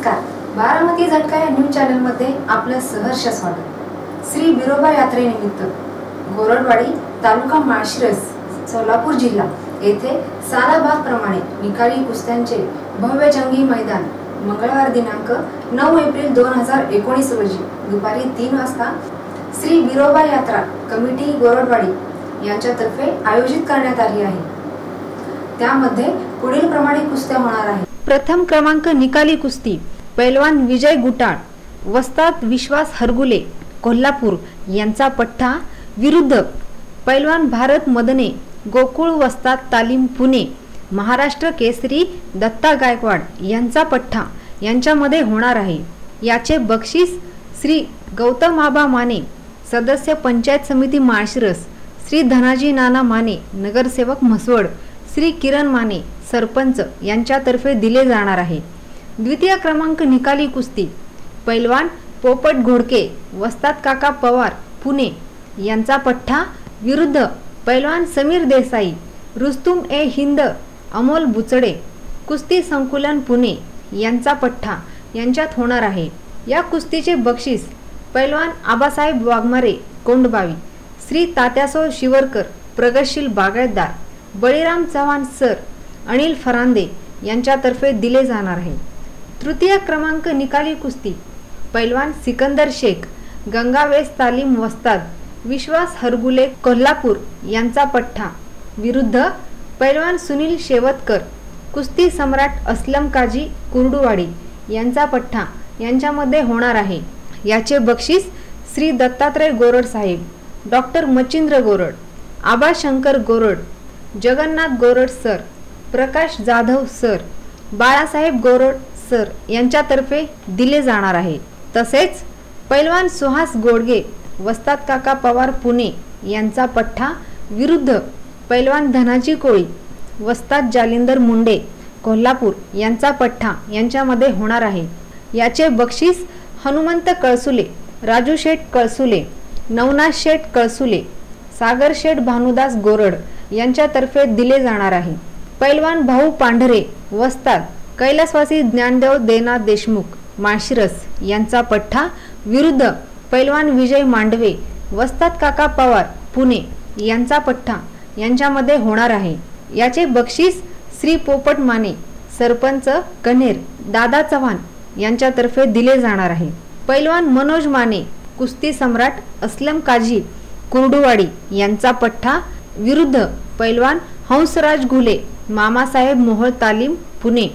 नमस्कार, बारामती झटका या न्यूज चॅनलमध्ये आपलं सहर्ष स्वागत। श्री विरोबा यात्रेनिमित्त गोरडवाडी तालुका माळशिरस सोलापूर जिल्हा येथे सालाबादप्रमाणे निकाली कुस्त्यांचे भव्य जंगी मैदान मंगळवार दिनांक 9 एप्रिल 2019 रोजी दुपारी 3 वाजता श्री विरोबा यात्रा कमिटी गोरडवाडी यांच्यातर्फे आयोजित करण्यात आली आहे। त्यामध्ये पुढील प्रमाणे कुस्त्या होणार आहेत। प्रथम क्रमांक निकाली कुस्ती पैलवान विजय गुटाळ वस्ताद विश्वास हरगुले कोल्हापूर यांचा पठ्ठा विरुद्ध पैलवान भारत मदने गोकुळ वस्ताद तालीम पुणे महाराष्ट्र केसरी दत्ता गायकवाड यांचा पठ्ठा यांच्यामध्ये होणार आहे। याचे बक्षीस श्री गौतम आबा माने सदस्य पंचायत समिती माळशिरस, श्री धनाजी नाना माने नगरसेवक म्हसवड, श्री किरण माने सरपंच यांच्यातर्फे दिले जाणार आहे। द्वितीय क्रमांक निकाली कुस्ती पैलवान पोपट घोडके वस्ताद काका पवार पुणे यांचा पठ्ठा विरुद्ध पैलवान समीर देसाई रुस्तुम ए हिंद अमोल बुचडे कुस्ती संकुलन पुणे यांचा पठ्ठा यांच्यात होणार आहे। या कुस्तीचे बक्षीस पैलवान आबासाहेब वाघमारे कोंडबावी, श्री तात्यासो शिवरकर प्रगतशील बागायतदार, बळीराम चव्हाण सर, अनिल फरांदे यांच्यातर्फे दिले जाणार आहे। तृतीय क्रमांक निकाली कुस्ती पैलवान सिकंदर शेख गंगावेस तालीम वस्ताद विश्वास हरगुले कोल्हापूर यांचा पठ्ठा विरुद्ध पैलवान सुनील शेवतकर कुस्ती सम्राट असलम काजी कुर्डुवाडी यांचा पठ्ठा यांच्यामध्ये होणार आहे। याचे बक्षीस श्री दत्तात्रय गोरड साहेब, डॉक्टर मचिंद्र गोरड, आबा Shankar Gorad, Jagannath Gorad sir, Prakash Jadhav sir, Balasaheb Gorad sir यांच्यातर्फे दिले जाणार आहे। तसेच पैलवान सुहास गोडगे वस्ताद काका पवार पुणे यांचा पठ्ठा विरुद्ध पैलवान धनाजी कोळी वस्ताद जालिंदर मुंडे कोल्हापूर यांचा पठ्ठा यांच्यामध्ये होणार आहे। याचे बक्षीस हनुमंत कळसुले, राजू शेठ कळसुले, नवनाथ शेठ कळसुले, सागर शेठ भानुदास गोरड यांच्यातर्फे दिले जाणार आहे। पैलवान भाऊ पांढरे वस्ताद कैलासवासी ज्ञानदेव देना देशमुख माळशिरस यांचा पठ्ठा विरुद्ध पैलवान विजय मांडवे वस्ताद काका पवार पुणे यांचा पठ्ठा यांच्यामध्ये होणार आहे। याचे बक्षीस श्री पोपट माने सरपंच कन्हेर दादा चव्हाण यांच्यातर्फे दिले जाणार आहे। पैलवान मनोज माने कुस्ती सम्राट असलम काजी कुर्डुवाडी यांचा पठ्ठा विरुद्ध पैलवान हंसराज घुले मामासाहेब मोहोळ तालीम पुणे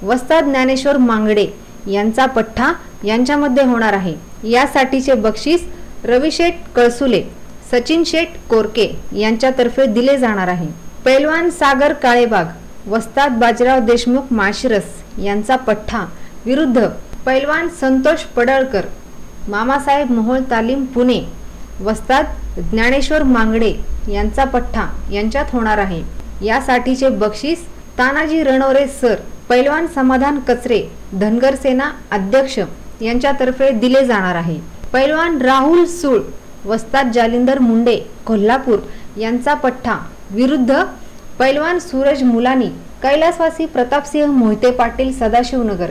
वस्ताद ज्ञानेश्वर मांगडे यांचा पठ्ठा यांच्यामध्ये होणार आहे। यासाठीचे बक्षीस रविशेठ कळसुले, सचिन शेठ कोरके यांच्यातर्फे दिले जाणार आहे। पैलवान सागर काळेबाग वस्ताद बाजीराव देशमुख माळशिरस यांचा पठ्ठा विरुद्ध पैलवान संतोष पडळकर मामासाहेब मोहोळ तालीम पुणे वस्ताद ज्ञानेश्वर मांगडे यांचा पठ्ठा यांच्यात होणार आहे। यासाठीचे बक्षीस तानाजी रणोरे सर, पैलवान समाधान कचरे धनगर सेना अध्यक्ष यांच्यातर्फे दिले जाणार आहे। पैलवान राहुल सूळ वस्ताद जालिंदर मुंडे कोल्हापूर यांचा पठ्ठा विरुद्ध पैलवान सूरज मुलानी कैलासवासी प्रतापसिंह मोहिते पाटील सदाशिवनगर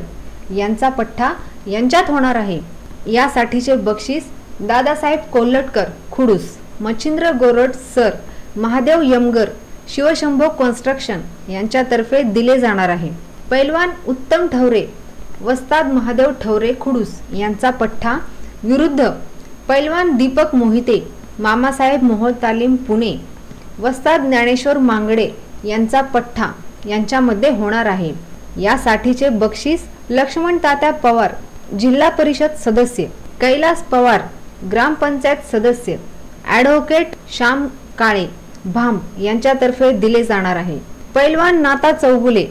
यांचा पठ्ठा यांच्यात होणार आहे। यासाठीचे बक्षीस दादासाहेब कोल्हटकर खुडूस, मच्छिंद्र गोरड सर, महादेव यमगर शिवशंभो कन्स्ट्रक्शन यांच्यातर्फे दिले जाणार आहे। पैलवान उत्तम ठवरे वस्ताद महादेव ठवरे खुडूस यांचा पठ्ठा विरुद्ध पैलवान दीपक मोहिते मामासाहेब मोहोळ तालीम पुणे वस्ताद ज्ञानेश्वर मांगडे यांचा पठ्ठा यांच्यामध्ये होणार आहे। यासाठीचे बक्षीस लक्ष्मण तात्या पवार जिल्हा परिषद सदस्य, कैलास पवार ग्रामपंचायत सदस्य, ॲडव्होकेट श्याम काळे भाम यांच्यातर्फे दिले जाणार आहे। पैलवान नाता चौगुले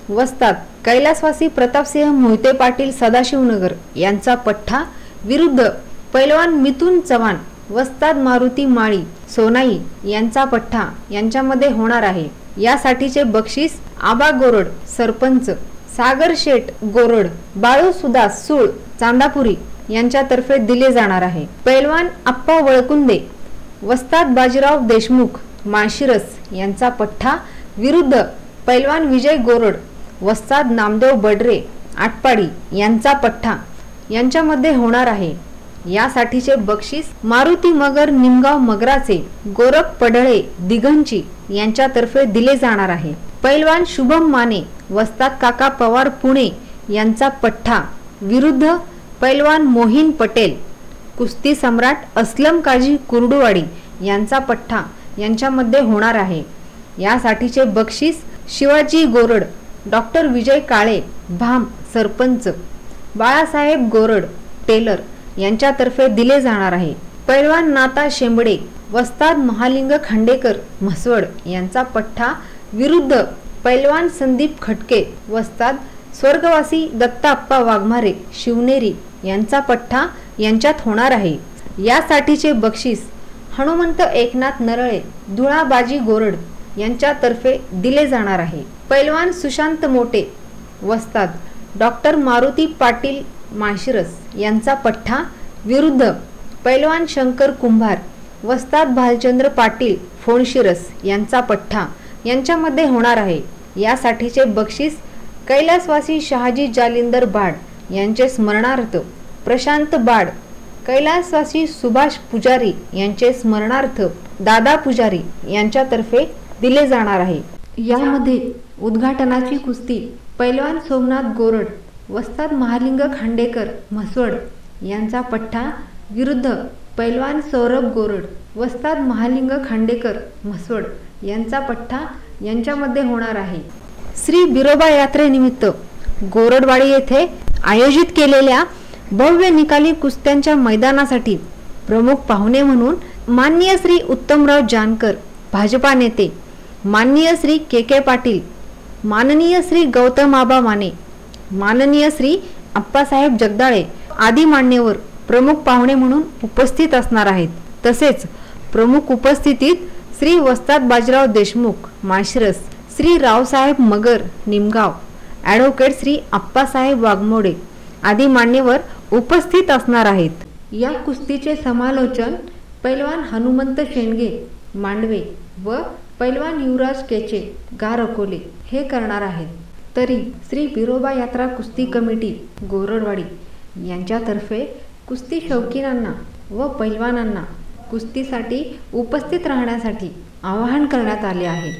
वस्ताद कैलासवासी प्रतापसिंह मोहिते पाटील सदाशिवनगर यांचा पठ्ठा विरुद्ध पैलवान मिथुन चव्हाण वस्ताद मारुती माळी सोनाई यांचा पठ्ठा यांच्यामध्ये होणार आहे। यासाठीचे बक्षीस आबा गोरड सरपंच, सागर शेठ गोरड, बाळू सुदास सूळ चांदापुरी यांच्यातर्फे दिले जाणार आहे। पैलवान आप्पा वळकुंदे वस्ताद बाजीराव देशमुख माळशिरस यांचा पठ्ठा विरुद्ध पैलवान विजय गोरड वस्ताद नामदेव बडरे आटपाडी यांचा पठ्ठा यांच्यामध्ये होणार आहे। यासाठीचे बक्षीस मारुती मगर निमगाव मगराचे गोरख पडळे दिगंची यांच्यातर्फे दिले जाणार आहे। पैलवान शुभम माने वस्ताद काका पवार पुणे यांचा पठ्ठा विरुद्ध पैलवान मोहीन पटेल कुस्ती सम्राट असलम काजी कुर्डुवाडी यांचा पठ्ठा यांच्यामध्ये होणार आहे। यासाठीचे बक्षीस शिवाजी गोरड, डॉक्टर विजय काळे भाम सरपंच, बाळासाहेब गोरड टेलर यांच्यातर्फे दिले जाणार आहे। पैलवान नाता शेंबडे वस्ताद महालिंग खांडेकर म्हसवड यांचा पठ्ठा विरुद्ध पैलवान संदीप खटके वस्ताद स्वर्गवासी दत्ताप्पा वाघमारे शिवनेरी यांचा पठ्ठा यांच्यात होणार आहे। यासाठीचे बक्षीस हनुमंत एकनाथ नरळे धुळाबाजी गोरड यांच्यातर्फे दिले जाणार आहे। पैलवान सुशांत मोटे वस्ताद डॉक्टर मारुती पाटील माळशिरस यांचा पठ्ठा विरुद्ध पैलवान शंकर कुंभार वस्ताद भालचंद्र पाटील फोणशिरस यांचा पठ्ठा यांच्यामध्ये होणार आहे। यासाठीचे बक्षीस कैलासवासी शहाजी जालिंदर बाड यांचे स्मरणार्थ प्रशांत बाड, कैलासवासी सुभाष पुजारी यांचे स्मरणार्थ दादा पुजारी यांच्यातर्फे दिले जाणार आहे। यामध्ये उद्घाटनाची कुस्ती पैलवान सोमनाथ गोरड वस्ताद महालिंग खांडेकर म्हसवड यांचा पठ्ठा विरुद्ध पैलवान सौरभ गोरड वस्ताद महालिंग खांडेकर म्हसवड यांचा पठ्ठा यांच्यामध्ये होणार आहे। श्री बिरोबा यात्रेनिमित्त गोरडवाडी येथे आयोजित केलेल्या भव्य निकाली कुस्त्यांच्या मैदानासाठी प्रमुख पाहुणे म्हणून माननीय श्री उत्तमराव जानकर भाजपा नेते, माननीय श्री के पाटील, माननीय श्री गौतम आबा माने, माननीय श्री अप्पासाहेब जगदाळे आदी मान्यवर प्रमुख पाहुणे म्हणून उपस्थित असणार आहेत। तसेच प्रमुख उपस्थितीत श्री वस्ताद बाजीराव देशमुख माळशिरस, श्री रावसाहेब मगर निमगाव, ॲडव्होकेट श्री अप्पासाहेब वाघमोडे आदी मान्यवर उपस्थित असणार आहेत। या कुस्तीचे समालोचन पैलवान हनुमंत शेंडगे मांडवे व पैलवान युवराज केचे गार अकोले हे करणार आहेत। तरी श्री बिरोबा यात्रा कुस्ती कमिटी गोरडवाडी यांच्यातर्फे कुस्ती शौकीनांना व पैलवानांना कुस्तीसाठी उपस्थित राहण्यासाठी आवाहन करण्यात आले आहे।